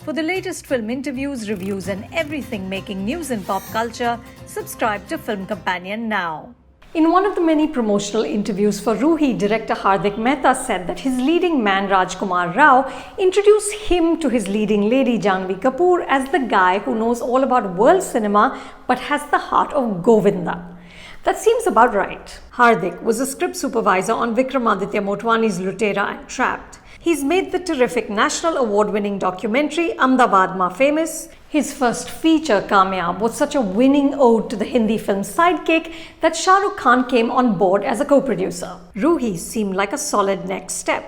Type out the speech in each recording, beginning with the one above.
For the latest film interviews, reviews, and everything making news in pop culture, subscribe to Film Companion now. In one of the many promotional interviews for Ruhi, director Hardik Mehta said that his leading man Rajkumar Rao introduced him to his leading lady Janhvi Kapoor as the guy who knows all about world cinema but has the heart of Govinda. That seems about right. Hardik was a script supervisor on Vikramaditya Motwani's Lutera and Trapped. He's made the terrific national award-winning documentary Ahmedabad Ma Famous. His first feature, Kamyab, was such a winning ode to the Hindi film Sidekick that Shah Rukh Khan came on board as a co-producer. Ruhi seemed like a solid next step.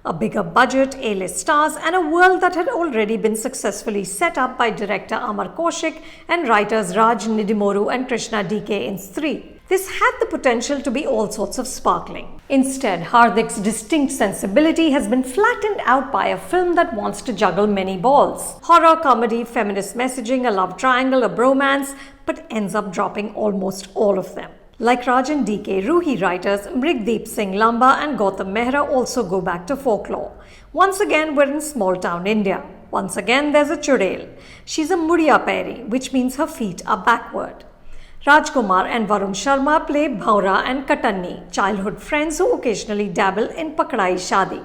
A bigger budget, A-list stars, and a world that had already been successfully set up by director Amar Kaushik and writers Raj Nidimoru and Krishna DK in Stree. This had the potential to be all sorts of sparkling. Instead, Hardik's distinct sensibility has been flattened out by a film that wants to juggle many balls. Horror, comedy, feminist messaging, a love triangle, a bromance, but ends up dropping almost all of them. Like Rajan DK, Ruhi writers Mrigdeep Singh Lamba and Gautam Mehra also go back to folklore. Once again, we're in small town India. Once again, there's a Chudel. She's a Mudiya Pairi, which means her feet are backward. Rajkumar and Varun Sharma play Bhaura and Katanni, childhood friends who occasionally dabble in Pakdai Shadi.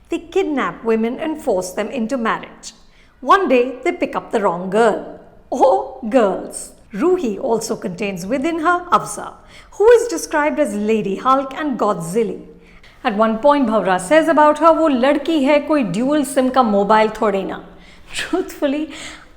They kidnap women and force them into marriage. One day, they pick up the wrong girl. Oh, girls! Ruhi also contains within her Afza, who is described as Lady Hulk and Godzilla. At one point, Bhaura says about her, "वो लड़की है कोई dual SIM का mobile थोड़ी ना." Truthfully,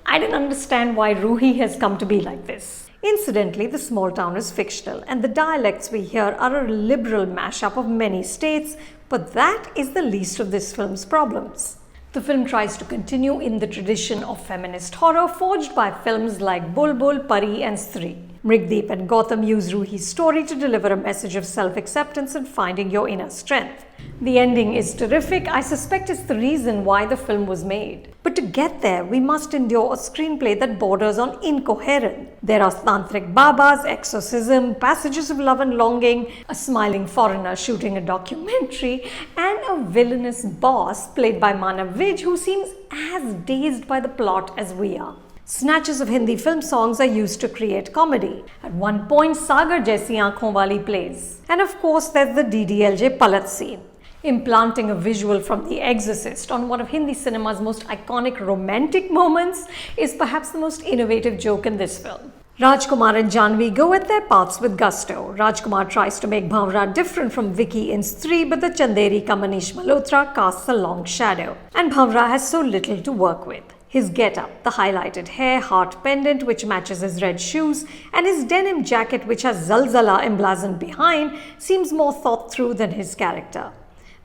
I didn't understand why Ruhi has come to be like this. Incidentally, the small town is fictional and the dialects we hear are a liberal mashup of many states, but that is the least of this film's problems. The film tries to continue in the tradition of feminist horror forged by films like Bulbul, Pari and Stree. Mrigdeep and Gautam use Ruhi's story to deliver a message of self-acceptance and finding your inner strength. The ending is terrific. I suspect it's the reason why the film was made. But to get there, we must endure a screenplay that borders on incoherent. There are tantric babas, exorcism, passages of love and longing, a smiling foreigner shooting a documentary, and a villainous boss played by Manav Vij who seems as dazed by the plot as we are. Snatches of Hindi film songs are used to create comedy. At one point, Sagar Jaisi Aankhon Wali plays. And of course, there's the DDLJ Palat scene. Implanting a visual from The Exorcist on one of Hindi cinema's most iconic romantic moments is perhaps the most innovative joke in this film. Rajkumar and Janhvi go at their paths with gusto. Rajkumar tries to make Bhaura different from Vicky in Stree, but the Chanderi ka Manish Malhotra casts a long shadow. And Bhaura has so little to work with. His get-up, the highlighted hair, heart pendant which matches his red shoes, and his denim jacket which has Zalzala emblazoned behind seems more thought through than his character.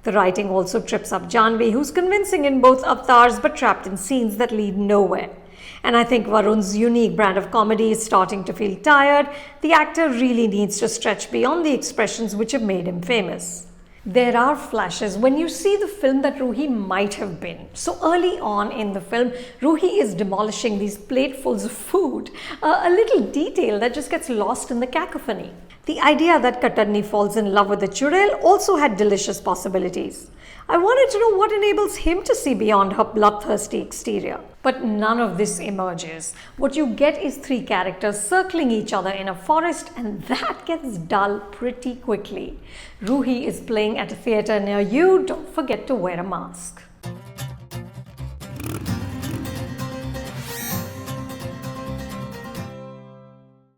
The writing also trips up Janhvi, who's convincing in both avatars but trapped in scenes that lead nowhere. And I think Varun's unique brand of comedy is starting to feel tired. The actor really needs to stretch beyond the expressions which have made him famous. There are flashes when you see the film that Ruhi might have been. So early on in the film, Ruhi is demolishing these platefuls of food, a little detail that just gets lost in the cacophony. The idea that Katanni falls in love with the Chudel also had delicious possibilities. I wanted to know what enables him to see beyond her bloodthirsty exterior. But none of this emerges. What you get is three characters circling each other in a forest, and that gets dull pretty quickly. Ruhi is playing at a theatre near you. Don't forget to wear a mask.